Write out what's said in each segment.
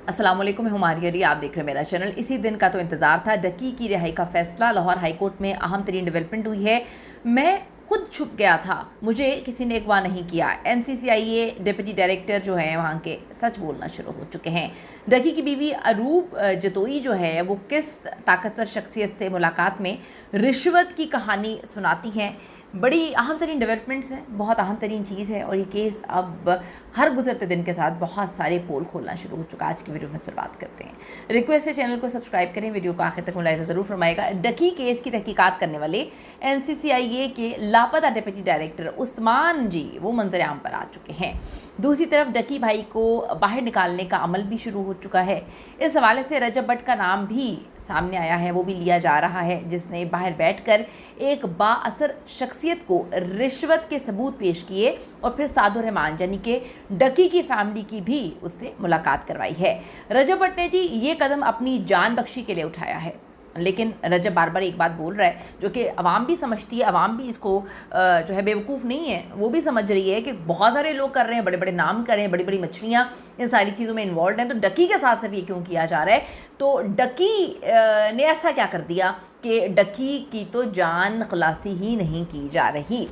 अस्सलाम वालेकुम, मैं हुमारी अली, आप देख रहे हैं मेरा चैनल। इसी दिन का तो इंतज़ार था। डकी की रिहाई का फैसला। लाहौर हाई कोर्ट में अहम तरीन डेवलपमेंट हुई है। मैं खुद छुप गया था, मुझे किसी ने अगवा नहीं किया। NCCIA डिप्टी डायरेक्टर जो है वहाँ के सच बोलना शुरू हो चुके हैं। डकी की बीवी अरूब जतोई जो है वो किस ताकतवर शख्सियत से मुलाकात में रिश्वत की कहानी सुनाती हैं। बड़ी अहम तरीन डेवलपमेंट्स हैं, बहुत अहम तरीन चीज़ है और ये केस अब हर गुजरते दिन के साथ बहुत सारे पोल खोलना शुरू हो चुका है। आज की वीडियो में इस पर बात करते हैं। रिक्वेस्ट है चैनल को सब्सक्राइब करें, वीडियो को आखिर तक मुलाहिजा ज़रूर फरमाएगा। डकी केस की तहकीकात करने वाले NCCIA के लापता डिप्टी डायरेक्टर उस्मान जी वो मंजर आम पर आ चुके हैं। दूसरी तरफ डकी भाई को बाहर निकालने का अमल भी शुरू हो चुका है। इस हवाले से रजब भट्ट का नाम भी सामने आया है, वो भी लिया जा रहा है, जिसने बाहर बैठकर एक बाअसर शख्सियत को रिश्वत के सबूत पेश किए और फिर सादुर रहमान यानी कि डकी की फैमिली की भी उससे मुलाकात करवाई है। रजब भट्ट ने जी ये कदम अपनी जान बख्शी के लिए उठाया है, लेकिन रजब बार बार एक बात बोल रहा है जो कि अवाम भी समझती है, अवाम भी इसको जो है बेवकूफ़ नहीं है, वो भी समझ रही है कि बहुत सारे लोग कर रहे हैं, बड़े बड़े नाम कर रहे हैं, बड़ी बड़ी मछलियाँ इन सारी चीज़ों में इन्वॉल्व हैं, तो डकी के साथ सिर्फ ये क्यों किया जा रहा है। तो डकी ने ऐसा क्या कर दिया कि डकी की तो जान खलासी ही नहीं की जा रही।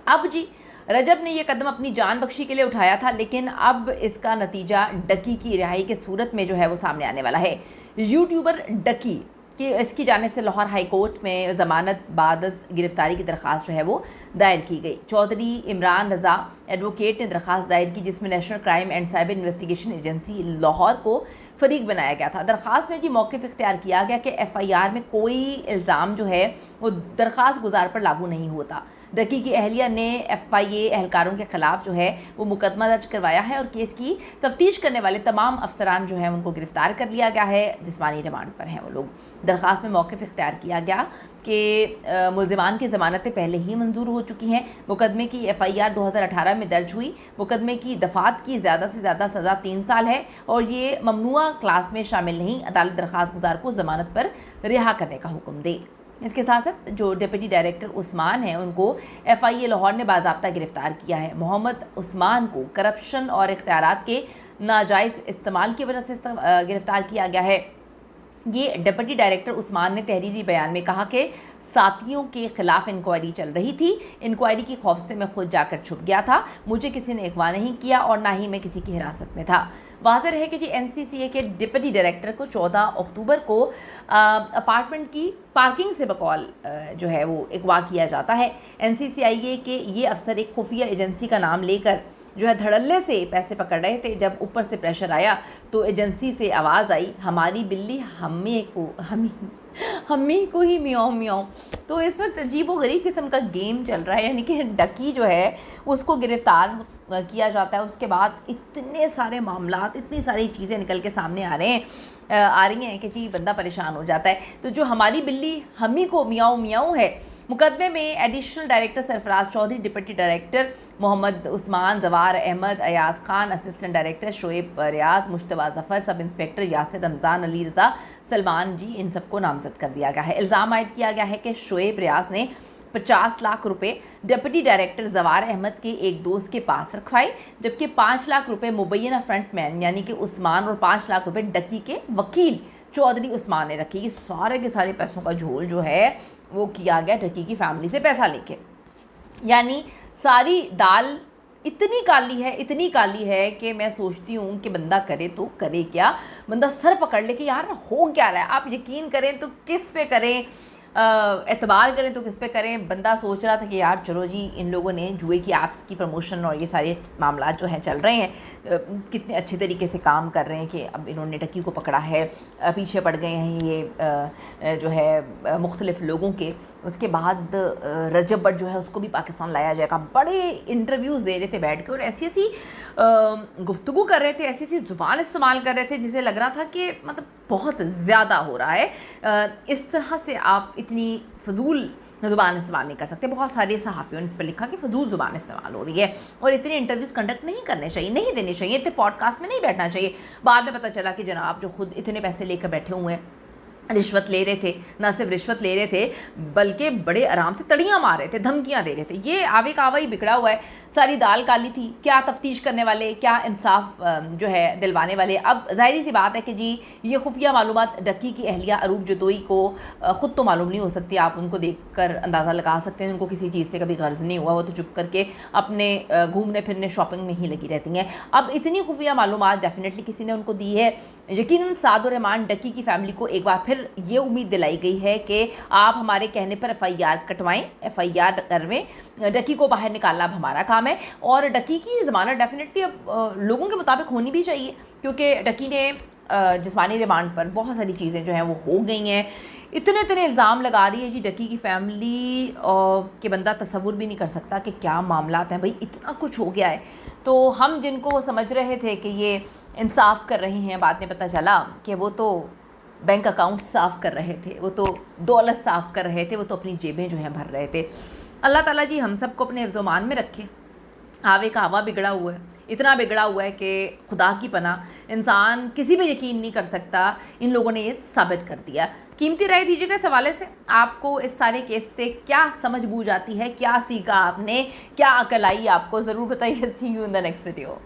अब जी रजब ने यह कदम अपनी जान बख्शी के लिए उठाया था, लेकिन अब इसका नतीजा डकी की रिहाई के सूरत में जो है वो सामने आने वाला है। यूट्यूबर डकी कि इसकी जानिब से लाहौर हाई कोर्ट में ज़मानत बादस गिरफ्तारी की दरख्वास्त जो है वो दायर की गई। चौधरी इमरान रज़ा एडवोकेट ने दरख्वास्त दायर की, जिसमें national crime and cyber investigation agency Lahore को फरीक बनाया गया था। दरख्वास्त में जी मौक़िफ़ इख्तियार किया गया कि FIR में कोई इल्ज़ाम जो है वो दरख्वास्त गुजार पर लागू नहीं होता। डकी की अहलिया ने FIA एहलकारों के ख़िलाफ़ जो है वो मुकदमा दर्ज करवाया है और केस की तफ्तीश करने वाले तमाम अफसरान जो हैं उनको गिरफ़्तार कर लिया गया है, जिस्मानी रिमांड पर हैं वो लोग। दरख्वास्त में मौक़िफ़ इख्तियार किया गया कि मुलज़िमान की ज़मानतें पहले ही मंजूर हो चुकी हैं। मुकदमे की FIR 2018 में दर्ज हुई। मुकदमे की दफ़ात की ज़्यादा से ज़्यादा सज़ा 3 साल है और ये ममनुआ क्लास में शामिल नहीं। अदालत दरख्वास्त गुजार को ज़मानत पर रिहा करने का हुक्म दे। इसके साथ साथ जो डिप्टी डायरेक्टर उस्मान हैं उनको FIA लाहौर ने बाज़ाब्ता गिरफ़्तार किया है। मोहम्मद उस्मान को करप्शन और इख्तियारात के नाजायज़ इस्तेमाल की वजह से गिरफ़्तार किया गया है। ये डिप्टी डायरेक्टर उस्मान ने तहरीरी बयान में कहा कि साथियों के ख़िलाफ़ इंक्वायरी चल रही थी। इंक्वायरी की खौफ से मैं खुद जाकर छुप गया था, मुझे किसी ने अगवा नहीं किया और ना ही मैं किसी की हिरासत में था। वाज़ेह है कि जी NCCA के डिप्टी डायरेक्टर को 14 अक्टूबर को अपार्टमेंट की पार्किंग से बकौल जो है वो अगवा किया जाता है। NCCIA के ये अफसर एक खुफिया एजेंसी का नाम लेकर जो है धड़ल्ले से पैसे पकड़ रहे थे। जब ऊपर से प्रेशर आया तो एजेंसी से आवाज़ आई, हमारी बिल्ली हमी को ही मियाओ मियाओ। तो इस वक्त अजीब व गरीब किस्म का गेम चल रहा है, यानी कि डकी जो है उसको गिरफ़्तार किया जाता है। उसके बाद इतने सारे मामलात, इतनी सारी चीज़ें निकल के सामने आ रही हैं कि जी बंदा परेशान हो जाता है। तो जो हमारी बिल्ली हमी को मियाओ मियाओ है, मुकदमे में additional director Sarfaraz Chaudhry, deputy director Mohammad Usman, Jawar Ahmed, Ayaz Khan, assistant director Shoaib Riaz, Mujtaba Zafar, sub inspector Yasir Ramzan, Ali Raza, Salman ji, इन सबको नामजद कर दिया गया है। इल्ज़ाम आयद किया गया है कि शोएब रियाज ने 50 लाख रुपए डिप्टी डायरेक्टर जवार अहमद के एक दोस्त के पास रखवाए, जबकि 5 लाख रुपए मुबैना फ्रंटमैन यानी कि उस्मान और 5 लाख रुपए डकी के वकील चौधरी उस्मान ने रखे। ये सारे के सारे पैसों का झोल जो है वो किया गया डकी की फैमिली से पैसा लेके। यानी सारी दाल इतनी काली है कि मैं सोचती हूँ कि बंदा करे तो करे क्या, बंदा सर पकड़ ले कि यार हो क्या रहा है। आप यकीन करें तो किस पे करें, एतबार करें तो किस पे करें। बंदा सोच रहा था कि यार चलो जी इन लोगों ने जुए की ऐप्स की प्रमोशन और ये सारे मामला जो हैं चल रहे हैं, कितने अच्छे तरीके से काम कर रहे हैं कि अब इन्होंने डकी को पकड़ा है, पीछे पड़ गए हैं ये जो है मुख्तलिफ़ लोगों के। उसके बाद रजब भट्ट जो है उसको भी पाकिस्तान लाया जाएगा। बड़े इंटरव्यूज़ दे रहे थे बैठ के और ऐसी ऐसी गुफ्तगू कर रहे थे, ऐसी ऐसी ज़ुबान इस्तेमाल कर रहे थे जिसे लग रहा था कि मतलब बहुत ज़्यादा हो रहा है। इस तरह से आप इतनी फ़जूल ज़ुबान इस्तेमाल नहीं कर सकते। बहुत सारे सहाफ़ियों ने इस पर लिखा कि फ़जूल ज़ुबान इस्तेमाल हो रही है और इतने इंटरव्यूज़ कंडक्ट नहीं करने चाहिए, नहीं देने चाहिए, इतने पॉडकास्ट में नहीं बैठना चाहिए। बाद में पता चला कि जनाब जो खुद इतने पैसे लेकर बैठे हुए हैं रिश्वत ले रहे थे, ना सिर्फ रिश्वत ले रहे थे बल्कि बड़े आराम से तड़ियाँ मार रहे थे, धमकियाँ दे रहे थे। ये आवे कावा ही बिगड़ा हुआ है। सारी दाल काली थी, क्या तफ्तीश करने वाले, क्या इंसाफ जो है दिलवाने वाले। अब ज़ाहिर सी बात है कि जी ये खुफिया मालूमात डक्की की अहलिया अरूप जदोई को ख़ुद तो मालूम नहीं हो सकती, आप उनको देख कर अंदाज़ा लगा सकते हैं उनको किसी चीज़ से कभी गर्ज नहीं हुआ, वो तो चुप करके अपने घूमने फिरने शॉपिंग में ही लगी रहती हैं। अब इतनी खुफिया मालूमात डेफिनेटली किसी ने उनको दी है। यकीनन साद और रहमान डक्की की फ़ैमिली को एक बार फिर ये उम्मीद दिलाई गई है कि आप हमारे कहने पर FIR कटवाएं, FIR करवें, डक्की को बाहर निकालना अब हमारा काम है। और डक्की की ज़मानत डेफिनेटली अब लोगों के मुताबिक होनी भी चाहिए, क्योंकि डक्की ने जिस्मानी रिमांड पर बहुत सारी चीज़ें जो हैं वो हो गई हैं। इतने इल्ज़ाम लगा रही है जी डक्की की फ़ैमिली कि बंदा तसव्वुर भी नहीं कर सकता कि क्या मामलात हैं। भाई इतना कुछ हो गया है, तो हम जिनको समझ रहे थे कि ये इंसाफ कर रहे हैं, बाद में पता चला कि वो तो बैंक अकाउंट साफ़ कर रहे थे, वो तो दौलत साफ़ कर रहे थे, वो तो अपनी जेबें जो हैं भर रहे थे। अल्लाह ताला जी हम सबको अपने हिफ्ज़-ओ-मान में रखे। आवे का हवा बिगड़ा हुआ है, इतना बिगड़ा हुआ है कि खुदा की पनाह इंसान किसी पे यकीन नहीं कर सकता। इन लोगों ने ये साबित कर दिया। कीमती राय दीजिएगा इस हवाले से, आपको इस सारे केस से क्या समझ बूझ आती है, क्या सीखा आपने, क्या अकल आई आपको, ज़रूर बताइए। See you in the next video.